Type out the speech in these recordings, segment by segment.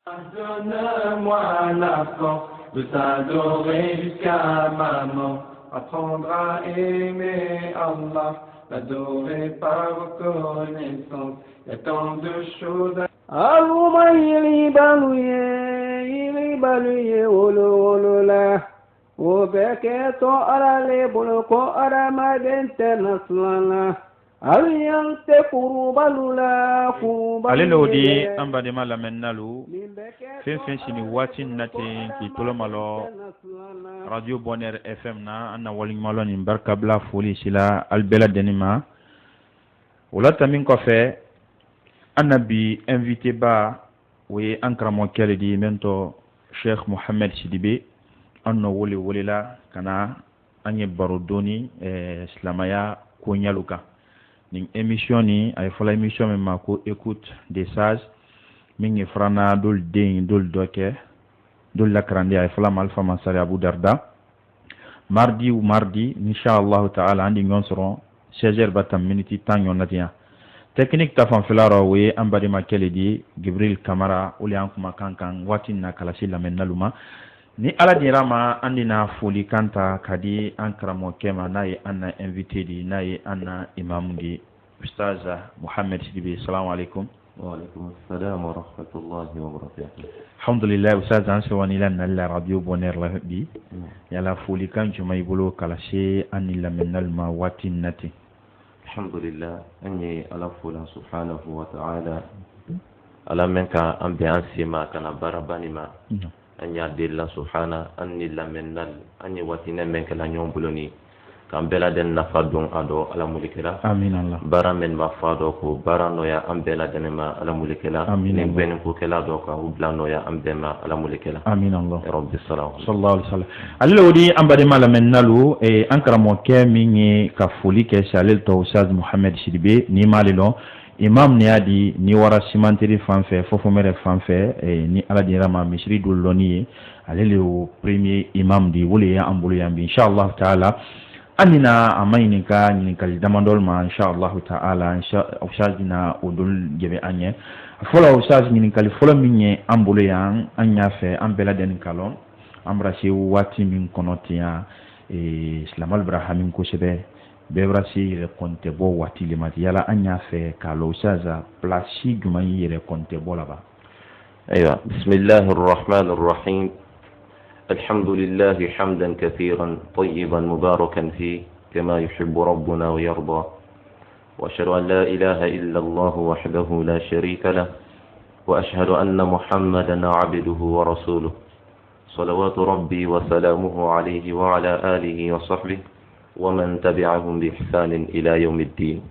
Donne-moi la force de t'adorer jusqu'à ma mort. Apprendre à aimer Allah, l'adorer par reconnaissance. Il y a tant de choses à... Aluma ili baluye wolo la o bɛ kɛ tɔn ala le bolo ko adamaden tɛ nasulan la aliyan tɛ kurubalu la kurubalu ale lo di an badema lamɛnnalu fɛn fɛn sini waati na ten k'i toloma lɔ radio bonheur fm na an na waliɲuman lɔ nin barikabila foli sila ali bɛɛ lajɛlen ma o la tɛmɛn kɔfɛ an na bi invité ba o ye an karamɔgɔkɛ le di min tɔ Cheikh Mohamed Sidibe an nɔ welela ka na an ye baro dɔɔni silamaya ko ɲɛlu kan nin émission ni a ye fɔla émission min ma ko écoute des sages min ye farana dolu den dolu dɔ kɛ dolu lakarandi a ye fɔla ma Alpha Masari Abu Darda mardi ou mardi inchallahu ta'ala an di ɲɔgɔn sɔrɔ 16h ba ta miniti 10 ɲɔgɔn na ten technique ta fanfɛla rɔ o ye an bademakɛ le di Gibril Kamara o le y'an kumakan kan waati na kalasi lamɛnnalu ma ni ala dira ma an dina foli kan ta ka di an karamɔgɔkɛ ma n'a ye an na invité di n'a ye an na imamu di Ustaz Mohamed Sidibe salamu alaikum. Wa alaikum assalam wa rahmatullahi wa barakatuh. Alhamdulillah Ustaz an sewani la nalla radio bonheur la bi yala foli kan juma i bolo kalase an ni lamɛnnalu ma waati nati. Alhamdulillah an ye ala fola subhanahu wa ta'ala ala men ka an bɛn an sema kana barabani ma an y'a delila subhana an ni lamɛnnal an ye watinɛ men kɛla ɲɔgɔn bolo ni k'an bɛɛ lajɛlen nafa dɔn a dɔ ala mulikɛla amin Allah baara men b'a fɔ a dɔ ko baara nɔya an bɛɛ lajɛlen ma ala mulikɛla ni bɛnni ko kɛla dɔ kan u bila nɔya an bɛɛ ma ala mulikɛla amin Allah rabbi salam sallallahu alaihi wasallam ale o di an badema lamɛnnalu an karamɔgɔkɛ min ye ka foli kɛ si ale tɔ Ustaz Mohamed Sidibe ni m'ale lɔn imam ni y'a di ni wara simanteri fan fɛ fɔfɔmɛrɛ fan fɛ ni ala dira ma misiri dolu lɔnni ye ale le o premier imam di wole ye an bolo yan bi inchallah ta'ala an nina a ma ɲininka ɲininkali damadɔlu ma inchallah ta'ala Ustaz na o dolu jɛbɛ an ye fɔlɔ Ustaz ɲininkali fɔlɔ min ye an bolo yan an y'a fɛ an bɛɛ lajɛlen ka lɔn an bɛra se waati min kɔnɔ ten yan silamalu bɛra hami kosɛbɛ bɛɛ bɛra se yɛrɛ kɔntɛ bɔ waati le ma yala an y'a fɛ k'a lɔ Ustaz place jumɛn ye yɛrɛ kɔntɛ bɔ la ba أيوة بسم الله الرحمن الرحيم الحمد لله حمدا كثيرا طيبا مباركا فيه كما يحب ربنا ويرضى وأشهد أن لا إله إلا الله وحده لا شريك له وأشهد أن محمدا عبده ورسوله صلوات ربي وسلامه عليه وعلى آله وصحبه ومن تبعهم بإحسان إلى يوم الدين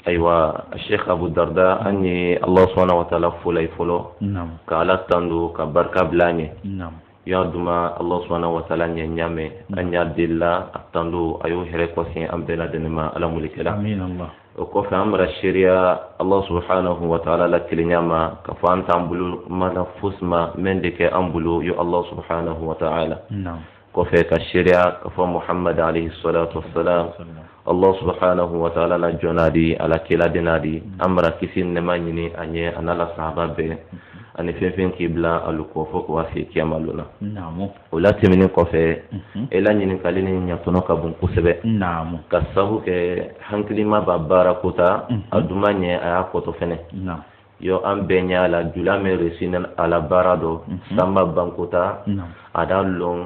أيوة الشيخ أبو الدرداء أني الله سبحانه وتعالى فلي فلو نعم كالا تندو كبركة بلاني نعم يا دوما الله سبحانه وتعالى نيامي أن يدل التندو أيوه هرقوسين أم بلا دنما على ملك لا آمين الله وكف أمر الشريعة الله سبحانه وتعالى لك لنياما كفان تنبلو ما نفس ما من دك أنبلو يو الله سبحانه وتعالى نعم كفك الشريعة كف محمد عليه الصلاة والسلام الله سبحانه وتعالى نجنادي على كلا دنادي أمر كسين نمانيني أني أنا لا صحابة ani fɛn fɛn k'i bila alu kɔ fɔ k'o se kiyama lona o la tɛmɛnen kɔfɛ e la ɲininkali ni ɲatɔnɔ ka bon kosɛbɛ ka sabu kɛ hakilima b'a baara ko ta a duma ɲɛ a y'a kɔtɔ fɛnɛ yɔ an bɛɛ ɲɛ a la jula min resina a la baara dɔ sanba bankota a da lɔn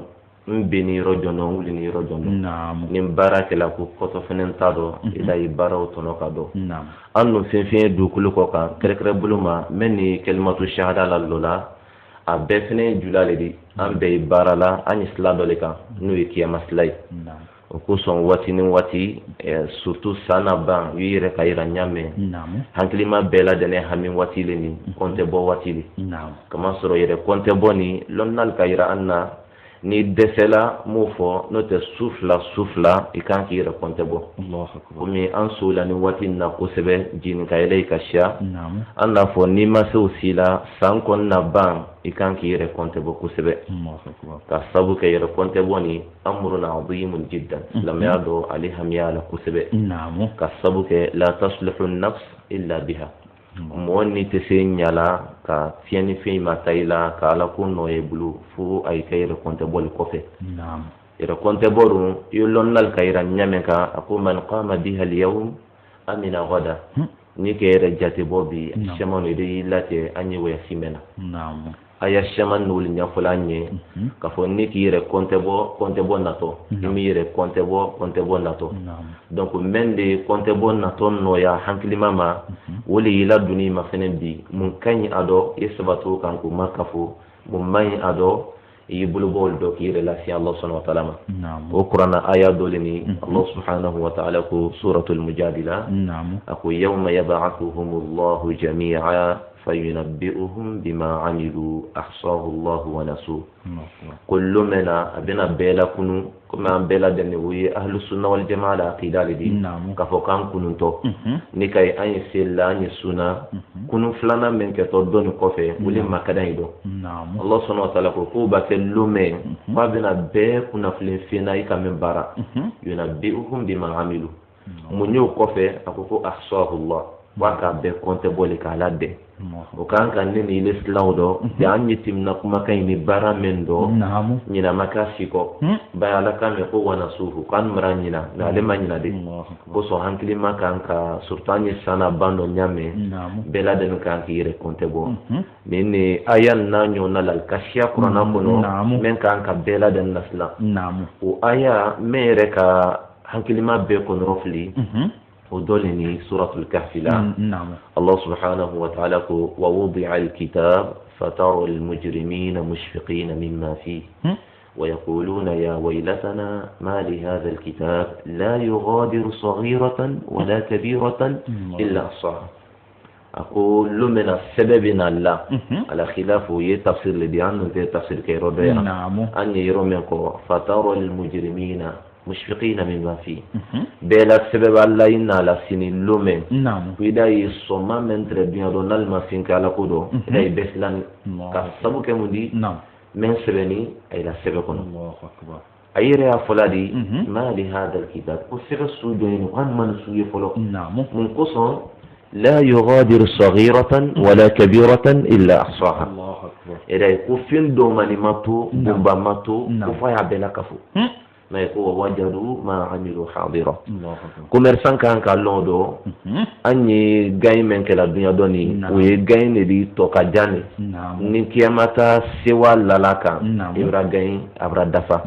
n bɛ ni yɔrɔ jɔn dɔn n wuli ni yɔrɔ jɔn dɔn ni baara kɛla ko kɔtɔ fɛnɛ t'a dɔn i da ye baaraw tɔnɔ ka dɔn an dun fɛn fɛn ye dugukolo kɔ kan kɛrɛkɛrɛ bolo ma mɛ ni kalimatu shahada la lɔ la a bɛɛ fɛnɛ ye jula le di an bɛɛ ye baara la an ye sila dɔ le kan n'o ye kiyama sila ye o kosɔn waati ni waati surtout san na ban i yɛrɛ ka yira ɲamɛ hakilima bɛɛ lajɛlen hami waati le ni kɔntɛ bɔ waati le kamasɔrɔ yɛrɛ kɔntɛ bɔ ni lɔnnali ka yira an na ni dɛsɛla m'o fɔ n'o tɛ su fila i kan k'i yɛrɛ kɔntɛ bɔ komi an so la ni waati na kosɛbɛ jini ka yɛlɛ i ka siya an n'a fɔ n'i ma se o si la san kɔnɔna ban i kan k'i yɛrɛ kɔntɛ bɔ kosɛbɛ ka sabu kɛ yɛrɛ kɔntɛ bɔ ni amrun azimun jiddan silamɛya dɔ ale hamiya la kosɛbɛ ka sabu kɛ la taslihu nafs illa biha mo ni te se nyala ka fiani fi mataila ka ala ko no e bulu fu ay kayre konte bol ko fe naam ira konte boru yulon nal kayra nyame ka aku man qama biha al yawm amina gada ni kayre jati bobi shamanu de ilate anyi we simena naam aya shaman nul nya fulanye ka fo ni kire konte bo nato mi yire konte bo nato donc mende konte bo nato no ya hankili mama woli ila duni ma fenen bi mun kanyi ado yesabatu kan ko makafu mun mai ado yibulu bol do kire la si Allah subhanahu wa ta'ala o qur'ana aya dolini Allah subhanahu wa ta'ala ko suratul mujadila aku yawma yab'athuhumullahu jami'a فينبئهم بما عملوا أحصاه الله ونسوه كل منا أبنا بلا كنو كما بلا دنوي أهل السنة والجماعة العقيدة لدي كفوكان كنو تو نكاي أي سيلا أي سنة كنو فلانا من كتودون كوفي ولي ما كدان يدو الله سبحانه وتعالى كوبا كلومي فابنا بي كنا فلين فينا يكا من برا ينبئهم بما عملوا منيو كوفي أكوكو أحصاه الله waka be konte boli ka ladde o kan kan ni l'islam do ya anyi timna kuma kay ni bara mendo nyina makasi ko ba ala kan ko wana suhu kan maranyina na le manyina de ko so hankili makan ka surtani sana bando nyame bela de kan ki re konte bo ni ayan na nyona lal kashia qur'ana kono men kan ka bela de nasla o aya mere ka hankili ma be ko rofli ودولني سورة الكهف لا الله سبحانه وتعالى ووضع الكتاب فترى المجرمين مشفقين مما فيه ويقولون يا ويلتنا ما لهذا الكتاب لا يغادر صغيرة ولا كبيرة إلا أحصاها أقول من السببنا الله على خلاف يتفسير لديان تفسير كيروديا أن يرميكو فترى المجرمين مشفقين مما فيه بلا سبب الله إن على سن اللومن وإذا يصوم من تربية دونال ما فين كلا كودو إذا يبسلان كسبوا كمودي من سبني إلى سبكون الله أكبر أيرة فلادي ما لهذا الكتاب وسبب سوجين وان من سوي فلو من قصة لا يغادر صغيرة ولا كبيرة إلا أحصاها الله أكبر إذا يكون دوماني ماتو بومبا ماتو وفايا بلا كفو ما يقول وجدوا ما عملوا حاضرا كوميرسان كان كالودو اني غاي من كلا الدنيا دوني وي غاي ندي توكا جاني ني كياماتا سيوا لالاكا يبرا غاي ابرا دافا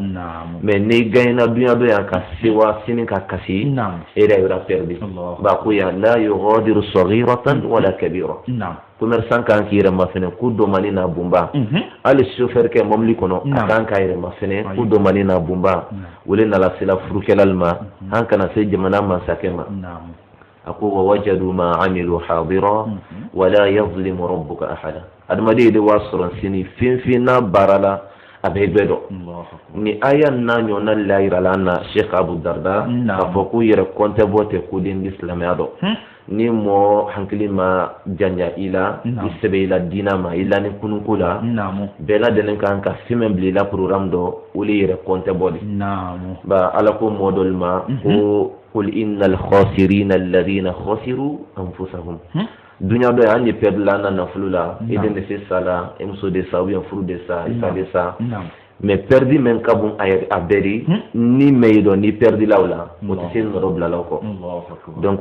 مي ني غاي نا الدنيا دو يا كا سيوا سيني كا كاسي ايدا يبرا بيردي باكو يا لا يغادر صغيرة ولا كبيرة commerçant kan ki yɛrɛ ma fɛnɛ ku domani na bumba ali chauffeur kɛ mɔbili kɔnɔ a kan ka yɛrɛ ma fɛnɛ ku domani na bumba wele nala sela furukɛlali ma an kana se jamana mansakɛ ma a ko wa wajadu ma amilu hadira wala yazlimu rabbuka ahada adamaden de wa sɔrɔ sini fɛn n'a baara la a bɛ bɛɛ dɔn ni aya n'a ɲɔgɔnna layira la an na Sheikh Abu Darda k'a fɔ k'u yɛrɛ kɔntɛ bɔ tɛ koden di silamɛya dɔn ni mɔ hankili ma janya ila i sɛbɛ ila dina ma ila ni kunuko la bɛɛ lajɛlen kan ka fɛn bila ila programme dɔ olu yɛrɛ kɔntɛ bɔ de ba ala ko mɔ dɔli ma ko qul innal khasirina alladhina khasiru anfusahum dunya dɔ an ye perdre la na nafolo la i den de se sala i muso de sa ou bien furu de sa i fa de sa mais perdi men ka bon a bɛri ni mɛyi dɔn ni perdi la o la o tɛ se nɔrɔ bila la o kɔ donc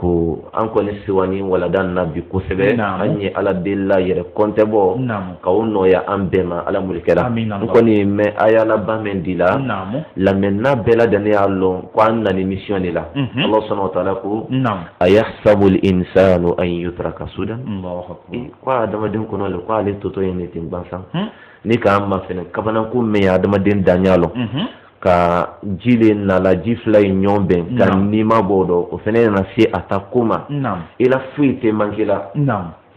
an kɔni sewani walada na bi kosɛbɛ an ye ala deli la yɛrɛ kɔntɛ bɔ ka o nɔya an bɛɛ ma ala mulikɛla n kɔni mɛ a y'a laban min di la lamɛnna bɛɛ lajɛlen y'a lɔn ko an nani mission de la Allah subhanahu wa ta'ala ko ayahsabu al-insanu an yutraka sudan ko adamaden kɔnɔ le ko ale totɔ ye ne ten gbansan ni ka ma fɛnɛ kabanako mɛn ye adamaden daɲa lɔ ka ji le nala ji fila ye ɲɔgɔn bɛn ka nima bɔ dɔ o fɛnɛ nana se a ta ko ma i la foyi tɛ manqué la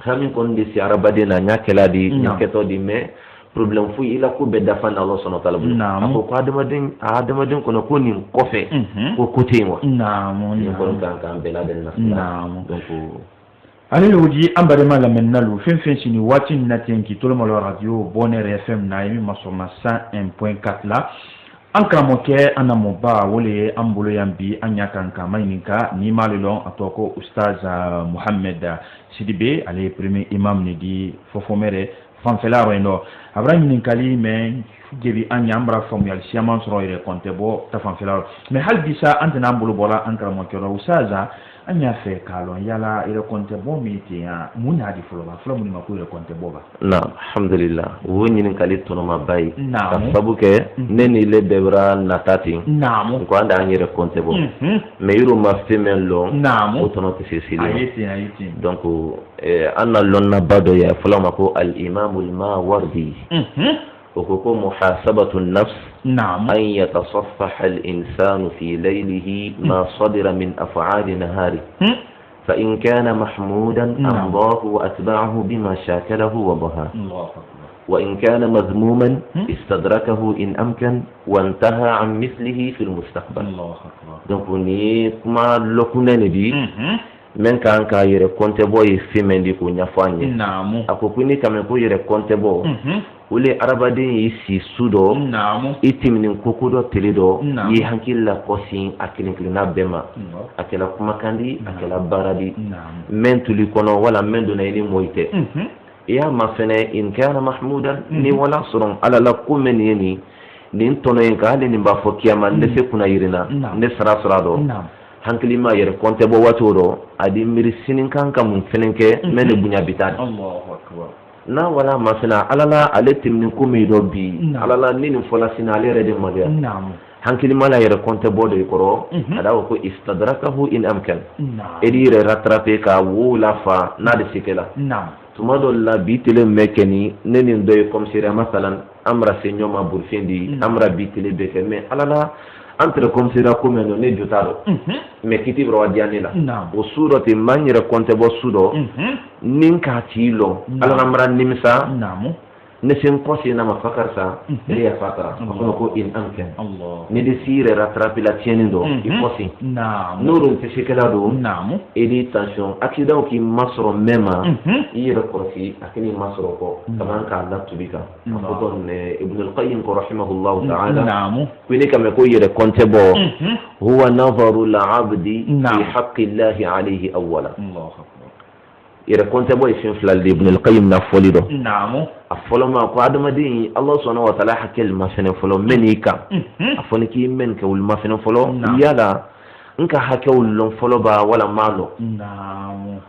hami kɔni de se adamaden na n y'a kɛla di n y'a kɛtɔ di mais problème foyi i la ko bɛɛ dafa ni Allah subhanahu wa ta'ala bolo a ko ko adamaden kɔnɔ ko nin kɔfɛ ko ko tɛ yen wa nin kɔni kan k'an bɛɛ ladɛnni na donc ale loji an barima lamɛnnalu fɛn sini waati na ten k'i tolo malo radio Bonheur FM na yemi masoma 101.4 la an karamɔgɔkɛ an na mɔba o le ye an bolo yan bi an y'a kan ka maɲininka ni m'ale lɔn a tɔgɔ ko ustaz Muhammed Sidibe ale ye premier imam ni di fɔfɔmɛrɛ fanfɛla yɔrɔ in dɔ a bɛra ɲininkali mɛ jebi an ɲa an bɛra faamuyali siyaman sɔrɔ yɛrɛ kɔntɛ bɔ ta fanfɛla yɔrɔ mɛ hali bi sa an tɛna an bolo bɔra an karamɔgɔkɛ yɔrɔ ustaz an y'a fɛ k'a lɔn yala yɛrɛ kɔntɛ bɔ min ten yan mun y'a di fɔlɔ la fɔlɔ mun ma ko yɛrɛ kɔntɛ bɔ ba alhamdulillah o ɲininkali tɔnɔmaba ye ka sabu kɛ ne ni le bɛɛ bɛra nata ten ko an d'an yɛrɛ kɔntɛ bɔ mɛ yɔrɔ ma fɛn min lɔn o tɔnɔ tɛ se seli donc an na lɔnnaba dɔ ye fɔlɔ ma ko al-imamul Mawardi o ko ko muhasabatu nafs an yatasaffaha al-insanu fi laylihi ma sadira min af'ali nahari فإن كان محمودا أرضاه وأتبعه بما شاكله وضحاه وإن كان مذموما استدركه إن أمكن وانتهى عن مثله في المستقبل donc ni kuma lokunene di men kan ka yere konte boy femendi ko nyafanye akoko ni kamen ko yere konte bo ule arabadin yi si sudo itimnin kokodo teledo yi hankilla kosin akilinkilina bema akela kuma kandi akela baradi men tuli kono wala men do nayni moyte ya mafene in kana mahmudan ni wala suron ala la komen yeni nin tono en ka ni ba fo kiyama ne se kuna yirina ne sara sara do hankilima yere konte bo watoro adi miri sinin kan kam fenenke men bunya bitad Allahu akbar na wala mafina alala ale timni kumi do bi alala nini fola sina ale rede maga hankilima la yere konte bo do ikoro ada ko istadrakahu in amkan edi re rattraper ka wula fa na de sikela tuma do la bitele mekeni neni ndoy comme sira masalan amra senyo ma burfindi amra bitele be me alala entre comme sira comme no ne jotaro me kiti bro adianela o surati manyere konte bo sudo ninka tilo alana amra nimsa ne sen kosi na mafakar sa riya fatara ko in amkan ne de sire rattraper la tienne do il kosi nuru te shekela do edi tension accident ki masro mema ire kosi akini masro ko taban ka Allah tubika ko ne ibn al-qayyim ko rahimahullah ta'ala kuni kame ko yere konte bo huwa nazaru al-abdi fi haqqi Allah alayhi awwala ire konte boy fin flal ibn al-qayyim na folido afolo ma ko adamadi Allah subhanahu wa ta'ala hakel ma fene folo menika afoni ki men ke ul ma fene folo yala nka hakel lon folo ba wala malo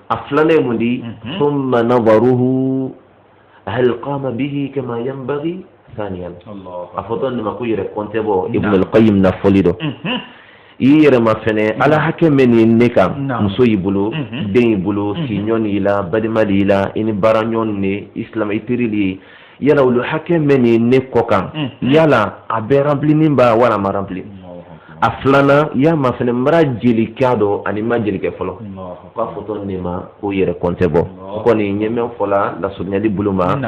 aflane mundi thumma nadaruhu hal qama bihi kama yanbaghi thaniyan afodon ma ko ire konte bo ibn al-qayyim na folido yere ma fene ala hake meni neka muso yibulu den yibulu sinyoni la badimali la ini baranyon ne islam itirili yala ulu hake meni ne kokan yala abe rempli nimba wala ma rempli aflana ya ma fene mara jeli kado ani ma jeli ke folo ko foto ni ma ko yere konte bo ko ni nyeme fola la sunyali buluma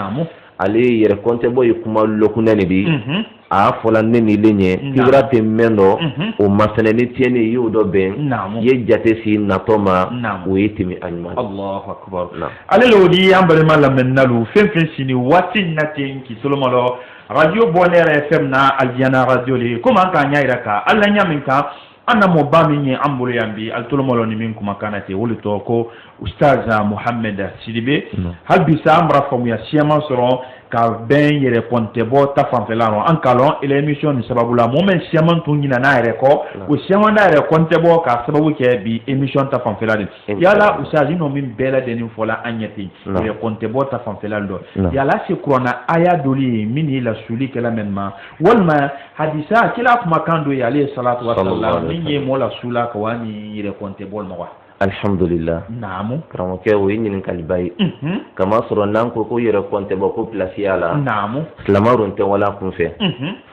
ale yere konte bo yikuma lokunani di a fola neni lenye kibra te mendo o masane ni tieni yudo ben ye jate si natoma o yitimi anyma Allahu akbar ale lodi ambale malamen nalu fenfen sini wati natin ki solomalo radio Bonheur FM na Aldiana radio le comment ka nyaira ka alla nyaminka anna mo bami ambulu yambi altolomolo ni min kuma kanate woli to ko ustaz Muhammed Sidibe hal bisa amra famu ya siama soro ka ben yere ponte bo ta fanfelano an kalon ele émission ni sababu la moment siama tungina na yere ko o siama na yere ponte bo ka sababu ke bi émission ta fanfelade yala ustaz no min bela denin fola anyati yere ponte bo ta fanfelado yala se kurona aya doli mini la suli kala menma walma hadisa kila kuma kando ya alayhi salatu wassalam ni mola sula ka wani yere ponte bol mo alhamdulillah naamu kramo ke wo yin kalibay kama soro nan ko ko yere konte bo ko place yala naamu slamaru nte wala kun fe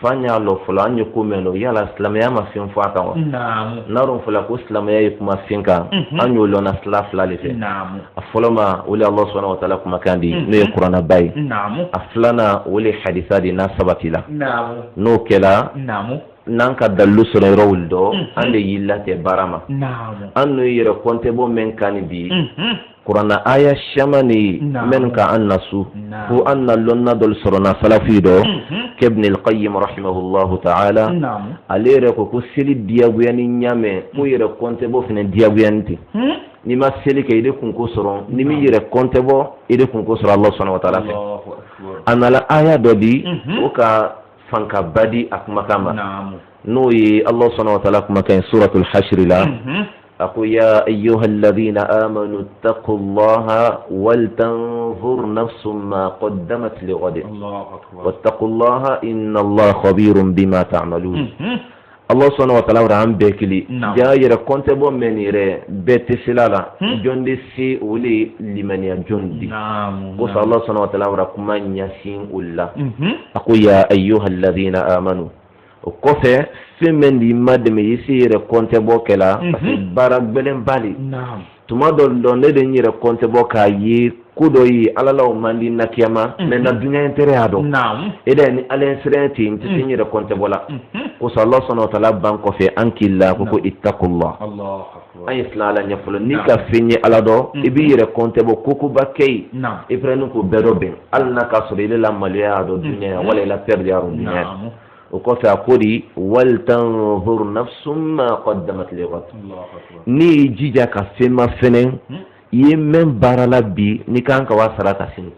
fanya lo fula anyo ko meno yala slamaya ma fin fata wa naamu narum fula ko slamaya kuma finka anyo lo na slaf la le fe naamu afoloma wali Allah subhanahu wa ta'ala kuma kandi no qur'ana bay naamu aflana wali hadithadi na sabatila naamu no kela naamu nanka dallu sura rawuldo ande yillate barama anno yere konte bo men kanidi qur'ana aya shamani men ka annasu fu anna lonna dol surana salafido k'Ibn al-Qayyim rahimahullahu ta'ala alere ko seli diaguyani nyame ko yere konte bo fene diaguyanti ni ma seli ke ide kun ko soron ni mi yere konte bo ide kun ko soron Allah subhanahu wa ta'ala fe anala aya dodi o ka fanka badi akmakama no yi Allah subhanahu wa ta'ala kuma kan suratul hashr la أقول يا أيها الذين آمنوا اتقوا الله ولتنظر نفس ما قدمت لغد واتقوا الله إن الله خبير بما تعملون الله سبحانه وتعالى رحم بكلي جاء يركونت بو من يره بيت سلالا جندي سي ولي لمن يجندي وصلى الله سبحانه وتعالى ركما يسين الله أقول يا أيها الذين آمنوا وكفى femen di madme yisi rekonte bokela parce barak belen bali tuma do ne de nyire konte boka yi kudo yi alalaw mandi nakiyama men na dunya intere ado ede ni alen sirenti nti nyire konte bola ko sallallahu subhanahu wa ta'ala ban ko fe ankilla ko ittaqullah allah akbar ay islala nyafolo ni ka fenye alado ibi yire konte bo kuku bakay ibrenu ko beroben alna ka sori la maliya ado dunya wala la perde aro dunya وقف أقولي ولتنظر نفس ما قدمت لغد ني جيجا كفيما فنن يمن بارلا بي نكان كواسرا كسين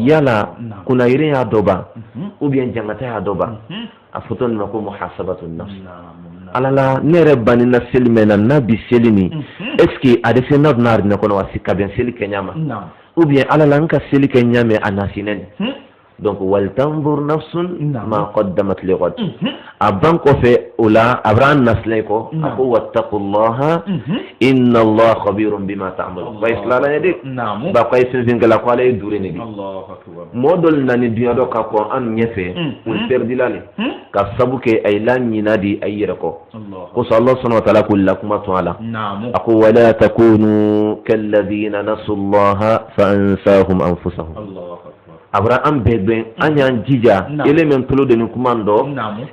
يلا كنا يرين دوبا وبين جمعتها دوبا أفتون نكون محاسبة النفس على لا نربان النسل من النبي سلمي اسكي أدفع نار نكون واسكا بين سلك نياما وبين على لا نكا سلك نياما أناسينين donc wal tanzur nafsun ma qaddamat li ghad aban ko fe ula abran naslay ko ako wattaqullaha inna allaha khabirun bima ta'malun wa islala yadi ba ko sin gala ko lay dure ni Allahu akbar modol nani dunya do ka ko an nyefe ul perdilale ka sabuke ay lan nyinadi ayira ko ko sallallahu subhanahu wa ta'ala kullakum ta'ala ako wala takunu kalladhina nasullaha fa ansahum anfusahum Allahu Abraham bebe anyan jija element tolo de nukumando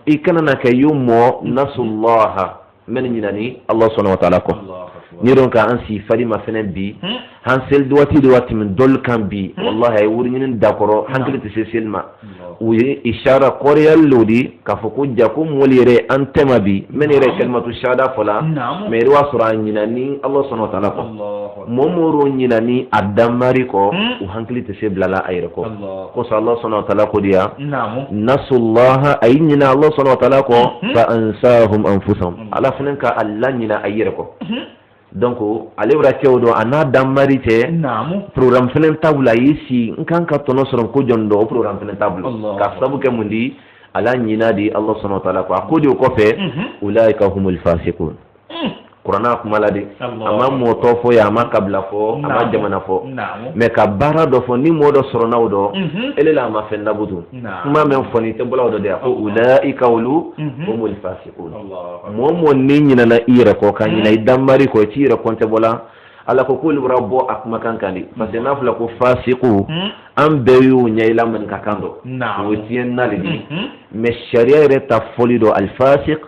ikana ka yumo nasullaha men nyinani Allah subhanahu wa ta'ala ko niron ka ansi fadi ma fenen bi hansel duwati min dol kan bi wallahi ay wurinin dakoro hankali te selma wi ishara qoriyal lodi ka foko jakum molire antema bi menire kalmatu shada fala me riwa sura nyinani Allah subhanahu wa ta'ala ko momoro nyinani adamari ko u hankali te blala ayre ko ko Allah subhanahu wa ta'ala ko dia nasullaha ayina Allah subhanahu wa ta'ala ko fa ansahum anfusahum ala fenen ka Allah nyina ayre ko donc ale wura kewdo ana damarite programme fenen tabula yisi nkan ka tono soron ko jondo programme fenen tabula ka sabu ke mundi ala nyina di Allah subhanahu wa ta'ala ko akodi ko fe ulaika humul fasiqun Qur'ana kuma ladi ama moto fo ya ma kabla fo ama jamana fo me ka bara do fo ni modo sorona wodo ele la ma fenda butu kuma men fo ni te bola wodo de ko ulaika ulu humul fasiqun mo ni nyina na ira ko kan nyina idamari ko tira konte bola ala ko kul rabbo akma kankandi parce que nafla ko fasiqu am beyu nyayla man kakando wotien nalidi mais sharia reta folido al fasiq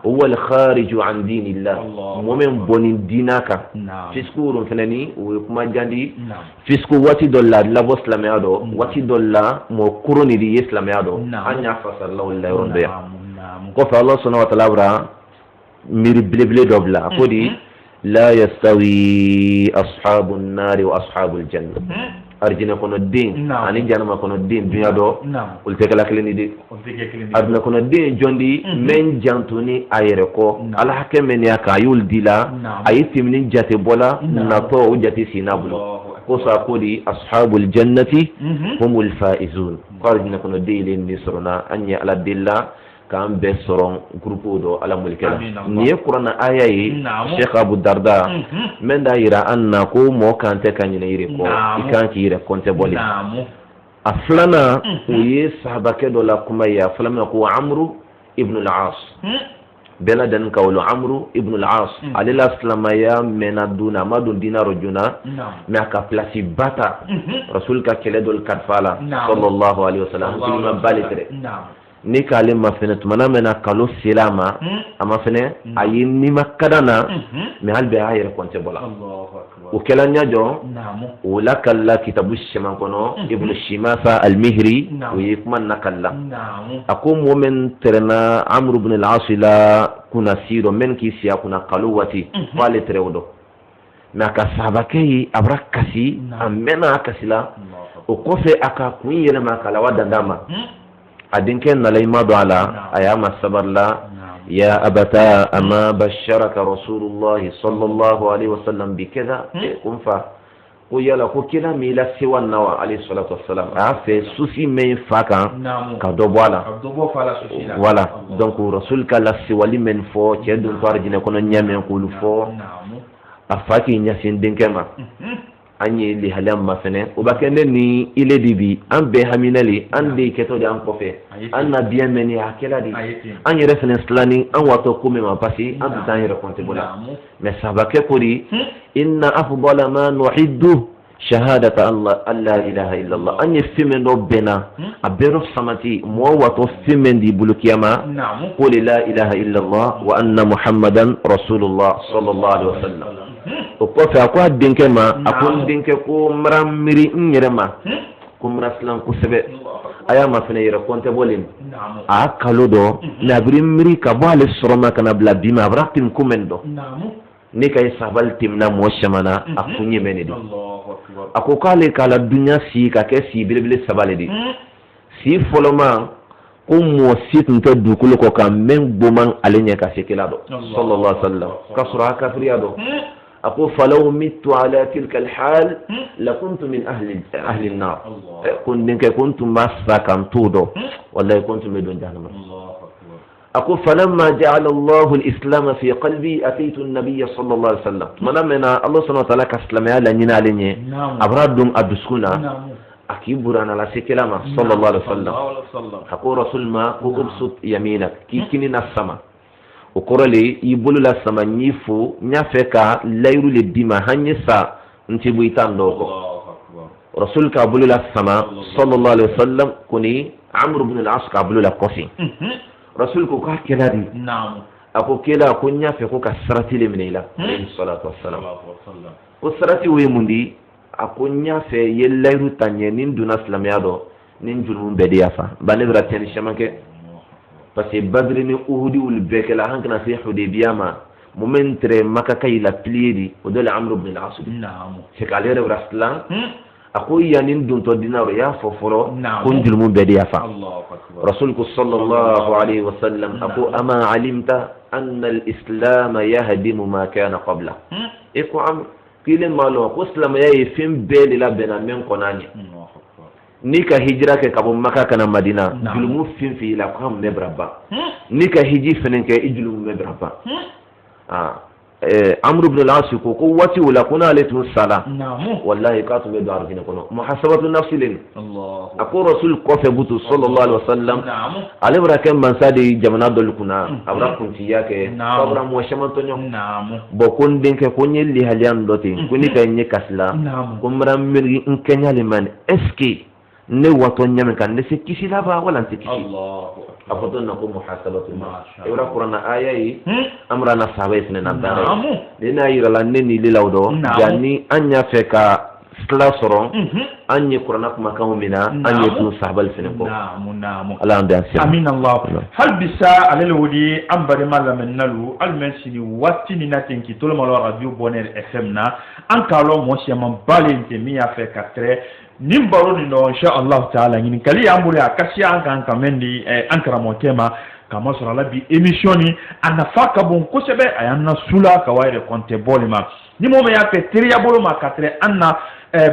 huwa al kharij an dinillah momen bonin dinaka fiskuru fenani o kuma jandi fisku wati dolla labo islamiado wati dolla mo kuroni di islamiado anya fasallahu lillahi rabbiya ko fa Allah subhanahu wa ta'ala miri bleble dobla ko di لا يستوي أصحاب النار وأصحاب الجنة أرجنا كنا الدين أنا جانا كنا الدين دنيا دو قلت لك لني دي أرجنا كنا الدين جندي من جانتوني أيركو على حكم من يكايول ديلا أيتي من جاتي بولا نطو جاتي سينابلو قصا قولي أصحاب الجنة هم الفائزون أرجنا كنا الدين لني سرنا أني على الدلا kan be soron grupo do ala mulkela ni qur'ana ayayi Sheikh Abu Darda men da ira anna ko mo kante kanyina ire ko ikan ki ire konte boli aflana uye sahaba ke do la kuma ya flama ko Amru ibn al-As beladan kawlu Amru ibn al-As alila islama ya menaduna madun dinaro juna me aka place bata rasul ka kele dol kadfala sallallahu alaihi wasallam ma balitre ni k'ale ma fɛnɛ tumana min na kalo sera a ma a ma fɛnɛ a ye nima ka da na mais hali bi a y'a yɛrɛ compter bɔ la o kɛla ɲajɔ o la kala kitabu sɛman kɔnɔ ibnu shimasa al-mihri o ye kuma nakalla a ko mɔgɔ min tɛrɛna amru ibn al-as la kunna siro men k'i siya kunna kalo waati fo ale tɛrɛ o dɔn mais a ka sahabakɛ ye a bara kasi a mɛnna a kasi la o kɔfɛ a ka kun yɛlɛma k'a lawa danda ma a denkɛ nala i ma don a la a y'a ma sabari la يا أبتا أما بشرك رسول الله صلى الله عليه وسلم بكذا كن فا ويلا كلا ميلا سوى النوى عليه الصلاة والسلام عفوا سوسي من فاكا كدوبوالا ولا دونك رسول كلا سوى من فو تيدون فارجنا كنا نيامي نقول فو أفاكي نياسين دينكما anyi li halam ma fene o bakende ni ile dibi an be haminali an de keto de an kofe an na bien meni akela di an yere fene slani an wato kuma ma pasi an tu tan yere konte bola mais sabake kori inna afdala ma nuhiddu shahadata allah alla ilaha illa allah an ye fimen do bena a bero samati mo wato fimen di bulukiyama qul la ilaha illa allah wa anna muhammadan rasulullah sallallahu alaihi wasallam o kɔfɛ a ko a denkɛ ma a ko n denkɛ ko n mara miiri n yɛrɛ ma ko n mara silan kosɛbɛ a y'a ma fɛnɛ yɛrɛ kɔntɛ bɔlen a y'a kalo dɔ mais a biri miiri ka bɔ ale sɔrɔ ma ka na bila bi ma a bara tin ko mɛn dɔn ne ka ye sabali tɛmɛna mɔgɔ caman na a kun ye mɛn de don a ko k'ale k'a la dunuya si ka kɛ si belebele saba le de si fɔlɔ ma ko mɔgɔ si tun tɛ dugukolo kɔ ka mɛn gboman ale ɲɛ ka se kela dɔn sallallahu alaihi wa sallam ka sɔrɔ a kafiriya dɔn أقول فلو مت على تلك الحال لكنت من أهل النار كنت مسا كان تودو والله كنت من دون جهنم أقول فلما جعل الله الإسلام في قلبي أتيت النبي صلى الله عليه وسلم منامنا الله سبحانه وتعالى كسلم يا لنينا لني أبرادهم أدسكنا أكيد برانا لا سكلامة صلى الله عليه وسلم أقول رسول ما أبسط يمينك كي كني نسمع o kɔrɔle i bolo la sama n'i fo n y'a fɛ ka layiru le d'i ma hanye sa n tɛ bɔ i ta dɔw kɔ rasul k'a bolo la sama sallallahu alaihi wasallam ko ni amr ibn al-as k'a bolo la kɔfɛ rasul ko k'a kɛla de a ko kɛla ko n y'a fɛ ko ka sarati le minɛ i la alayhi salatu wassalam ko sarati o ye mun di a ko n y'a fɛ i ye layiru ta ɲɛ ni n donna silamɛya dɔ ni n jurumu bɛɛ de y'a fa ba ne bɛra tiɲɛni caman kɛ parce que badri ni uhudi ul bekela han kana fi hudaybiya ma momentre maka kay la pliedi o dole amr ibn al-as c'est qu'ale raslan ako yanin dun to dinaro ya foforo kun julmu bedi ya fa rasul sallallahu alayhi wa sallam ako ama alimta anna al-islam yahdimu ma kana qabla eko am kile malo ko islam ya fim beli la bena men konani ni ka hijira kɛ ka bɔ maka kana madina julumu fin fi la ko me braba ni ka hiji fenen kɛ i julumu me braba amr ibn al-as ko wati wala kuna ale tun sala wallahi ka tun be do argine kono muhasabatu nafsi lin ako rasul kɔfɛ butu sallallahu alaihi wasallam ale bara kɛ mansa de jamana dɔl kunna abra kuntiya kɛ abra mo shamanto nyo bo kon den kɛ ko nyeli halian dote ko ni ka nye kasla ko mara miri in kenyale man eski ne wato nyame kan ne se kisi laba wala nte kisi afoto na ko muhasabatu ma ira qur'ana aya yi amra na sahabay sene na dare dina yira la ne ni lilawdo jani anya fe ka sla soron anye qur'ana kuma kan mina anye tun sahabal sene ko ala ande asiya amin allah hal bisa alal wudi ambare malamen nalu almensini watti ni natin ki tolo malo radio bonheur fm na an kalo mo siama balente mi ya fe 4 nin baro ni no insha Allah taala ɲini kali ambule akasi an kan kamendi an karamo tema kama sɔrɔ la bi émission ni a nafa ka bon kosɛbɛ a y'an na sula ka wa yɛrɛ kɔnte bɔli ma ni mɔgɔ min y'a fɛ teriya bolo ma ka tɛrɛ an na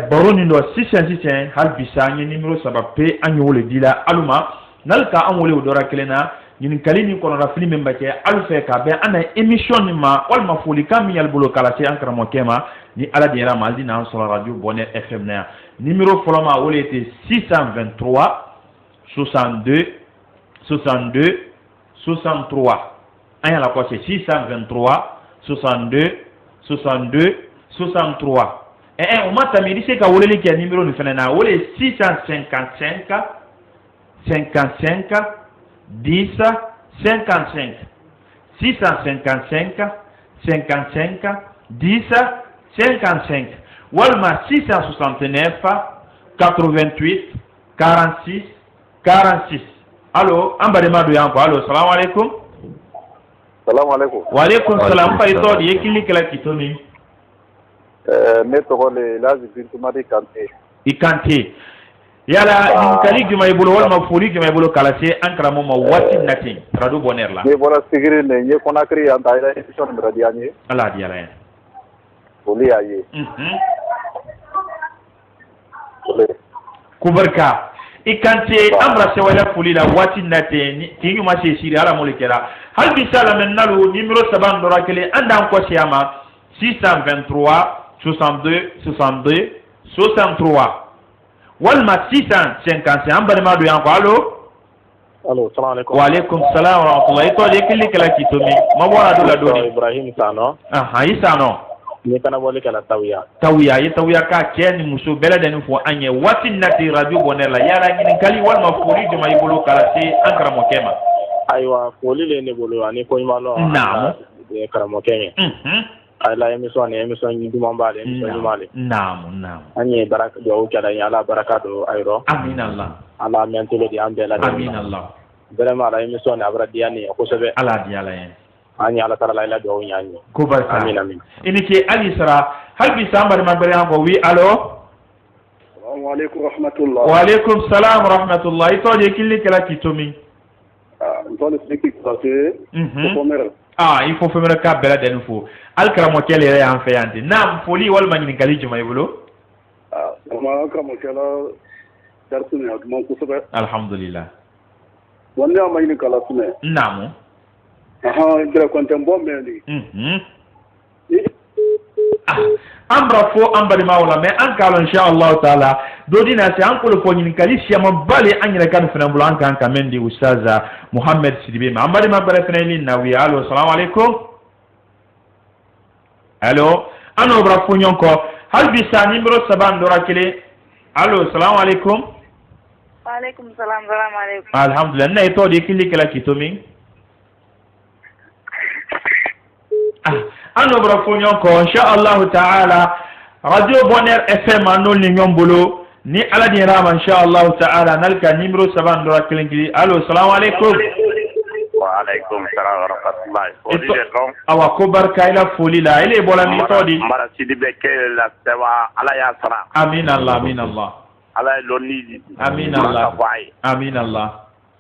baro ni dɔ sisan hali bisa an ye numéro 3 pe an y'o le di la alu ma n'ale ka an wele o dɔra kelen na ɲininkali ni kɔnɔra fili min bɛ kɛ alu fɛ ka bɛn an na émission ni ma walima folikan min y'ale bolo k'a lase an karamɔgɔkɛ ma ni ala de yɛrɛ ma ale de n'an sɔrɔ radio bonheur fm na yan numéro fɔlɔ ma o de était 623 62 62 63 an y'a la quoi c'est 623 62 62 63 on m'a tamidi c'est ka woleli kɛ numéro ni fana na o de 655 55 10 55 655 55 10 55 walma 669 88 46 46. Allo ambadema do yanko. Allo, salam alaikum. Salam alaikum. Wa alaikum salam. Fa ito di ekili kala kitoni. Ne tɔgɔ le Lazi Bintumadi Kante. Ikante. Yala kali juma ibolo walma foli juma ibolo kala se ankara mo ma wati natin. Radio Bonheur la. Ne bɔra sigiri ne ye Conakry an ta ila émission min radi an ye. Ala di ala ye. Foli y'a ye. Kubarka. Ikante ambra se wala foli la wati natin kingi ma se siri ala mo le kera. Hal bi sala men nalu numéro 7 dora kele andan ko siama 623 62 62 63 walma 655 ambalima do yanko. Allo, salam alaikum. Wa alaikum salam wa rahmatullahi. To de kili kala kitomi mabora do la do Ibrahim Sano. aha isano Ni kana wole kala tawiya ka ken muso bela den fo anye wati nati radio Bonheur la yala ngini kali walma fori de may bolo kala se ankara mo kema aywa foli le ne bolo ani ko imalo naam de karamo kenya ala emission ni dumambale emission ni male naam anye baraka do kala ala baraka do ayro amin allah ala mentele di ambela amin allah vraiment ala emission abra diani ko sebe ala di ala yen anye ala tara la do nyanyi ko barka amin inike ali sara halbi sambar mabere yango wi allo. Assalamu alaikum rahmatullah. Wa alaikum salam rahmatullah. Ito de kili kala kitomi Ntole siki kase. Il faut faire ka bela den fo alkaramo kele ya an fayande nam foli wal mani ngali juma ibolo Ma ka mo kala darsu ne akman ko sabe. alhamdulillah Wanda ma yin kala sune. namu Dira kontembo meli. ambra fo ambari mawla mais an kalo inshallah taala do dina se an ko fo nyin kali siama bale an yira kan fana bulan kan kamendi ustaza Muhammad Sidibe ma ambari ma bare fana ni nawi. Allo, salam alaikum. Allo ano bra fo nyonko halbi sa numéro 7 dora kele. Allo, salam alaikum. Wa alaikum salam alaikum. Alhamdulillah na ito de kili kala kitomi ano bra fo nyonko inshallah taala radio Bonheur FM anol ni nyombolo ni ala di rama inshallah taala nalka numéro 7 dora kele. Allo, salam alaikum. wa alaikum salam wa rahmatullahi foli de don awa ko barka ila foli la ile bola mi todi mara Sidibe ke la sewa ala ya sara amin allah ala loni amin allah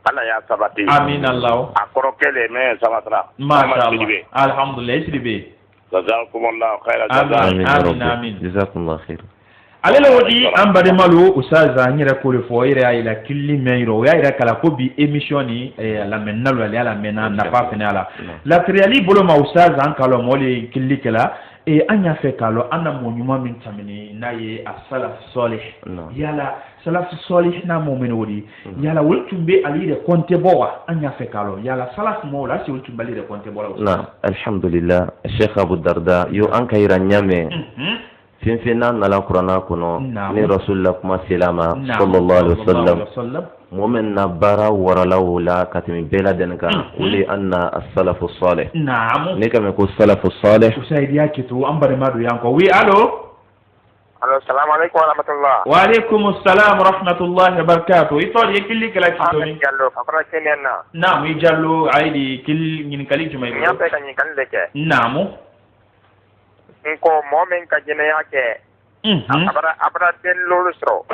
ala ya sabati amin allah akoro kele me sabatra masha allah alhamdulillah Sidibe jazakumullahu khairan amin jazakumullahu khair. ale la wodi ambade malo usaza nyira ko le fo ire ay la killi meiro ya ira kala ko bi émission ni la menalo ala mena na fa fenala la triali bolo ma usaza an kalo moli killi kala e anya fe kalo ana mo nyuma min tamini na ye as-salaf salih yala salaf salih na mo men wodi yala wultumbe ali de konte bowa anya fe kalo yala salaf mo la si wultumbe ali de konte bowa na alhamdulillah Sheikh Abu Darda yo an kayra nyame finfina nala Qur'ana kono ni rasulullah kuma selama sallallahu alaihi wasallam mu'min na bara warala wala katimi bela denka wali anna as-salafu salih na'am ne kame ko salafu salih usaidi yake to ambare madu yanko wi allo. Assalamu alaikum wa rahmatullah. Wa alaikum assalam wa rahmatullahi wa barakatuh. Ito di kili kala kitoni. Jallo akora kenena. Naam, jallo aidi kil ngin kali jumay. Nyampe ka nyin kan leke. Naamu. Nko momen ka jene yake. Abra den lolusro.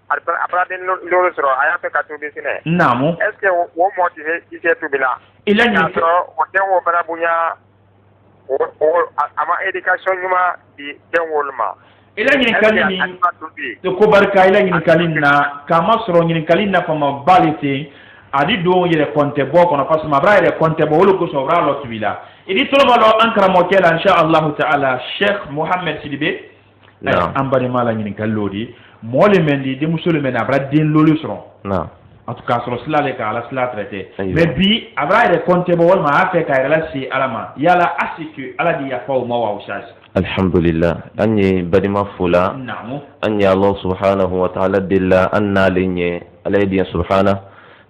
Abra den lolusro ayape ka tubi sine. Naamu. Est-ce que wo moti ise tubila? Ila ni o den wo bana bunya ama education nyuma di den wolma. Ila ni kali ni ko barka ila ni kali na kama soro ni kali na kama balite adi do yele konte bo kono parce ma bra yele konte bo wolo ko so bra lo tubila idi to ma lo ankara mo kela insha Allah taala Sheikh Muhammad Sidibe ambari mala ni kallodi mole mendi de musule men abra den lolu soro na en tout cas sur cela les cas la cela traité mais bi abra yele konte bo wol ma afe ka rela si alama yala asiku ala di ya fa o ma wa usas alhamdulillah anyi badima fula namu anyi Allah subhanahu wa ta'ala dilla anna linye alaydi subhanahu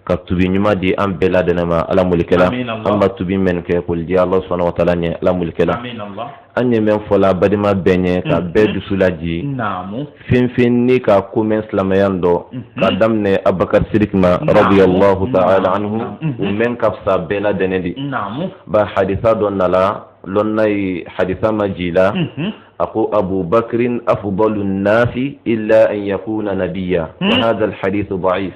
ka tubi ɲuman di an bɛɛ ladɛnɛ ma ala molikɛla an ba tubi min kɛ k'o di ala subhanahu wa ta'ala ɲɛ ala molikɛla an ye min fɔla badima bɛɛ ɲɛ ka bɛɛ dusu laji fɛn ni ka ko mɛn silamɛya dɔ ka daminɛ abubakar sidik ma radiyallahu ta'ala anhu o mɛn ka fisa bɛɛ ladɛnɛ di ba hadisa dɔ nala lɔnna ye hadisa ma jila أقول أبو بكر أفضل الناس إلا أن يكون نبيا وهذا الحديث ضعيف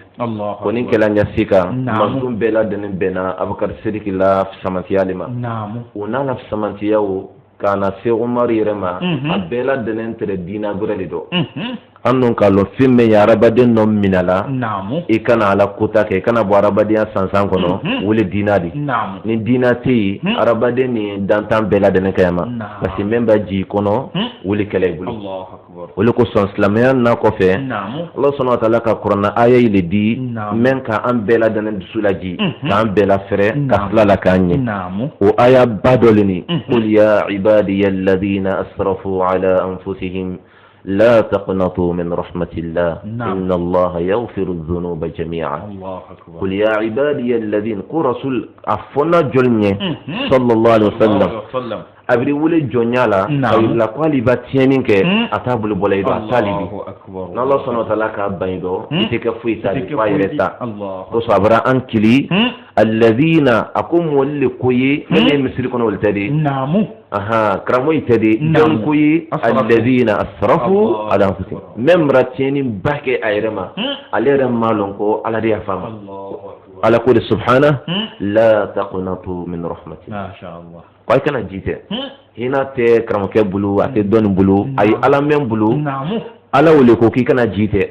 ونين كلا نسيكا منظوم بلا دين بنا أبو بكر الصديق لا في سمانتيا لما ونالا في سمانتيا كان في عمر يرما بلا دين ترى دينا غريدو annon kalo fimme ya arabaden non minala e kana ala kota ke kana bo arabaden sansan kono wole dinadi ni dinati arabaden ni dantan bela den kayama parce que memba ji kono wole kele bulu Allahu akbar wole ko son islamiyan na ko fe Allah subhanahu wa ta'ala ka qur'ana aya ile di men ka an bela den sulaji ka an bela fere ka sala kanye o aya badolini qul ya ibadiyalladhina asrafu ala anfusihim لا تقنطوا من رحمة الله إن الله يغفر الذنوب جميعا قل يا عبادي الذين قل رسول عفونا جلني صلى الله عليه وسلم abiri wule jonyala la kwali batieni ke atabulu bolaido atalibi na Allah subhanahu wa ta'ala ka baido iteke fuita di fayreta ko sabra ankili alladhina akum wal koyi ne misri kono wal tadi namu aha kramo itadi don koyi alladhina asrafu ala anfusihim memratieni bake ayrema alere malon ko ala dia fama على قول سبحانه لا تقنطوا من رحمة الله ما شاء الله كوي كان جيته هنا تكرمك بلو أتدون بلو أي ألم بلو على ولكو كي كان جيته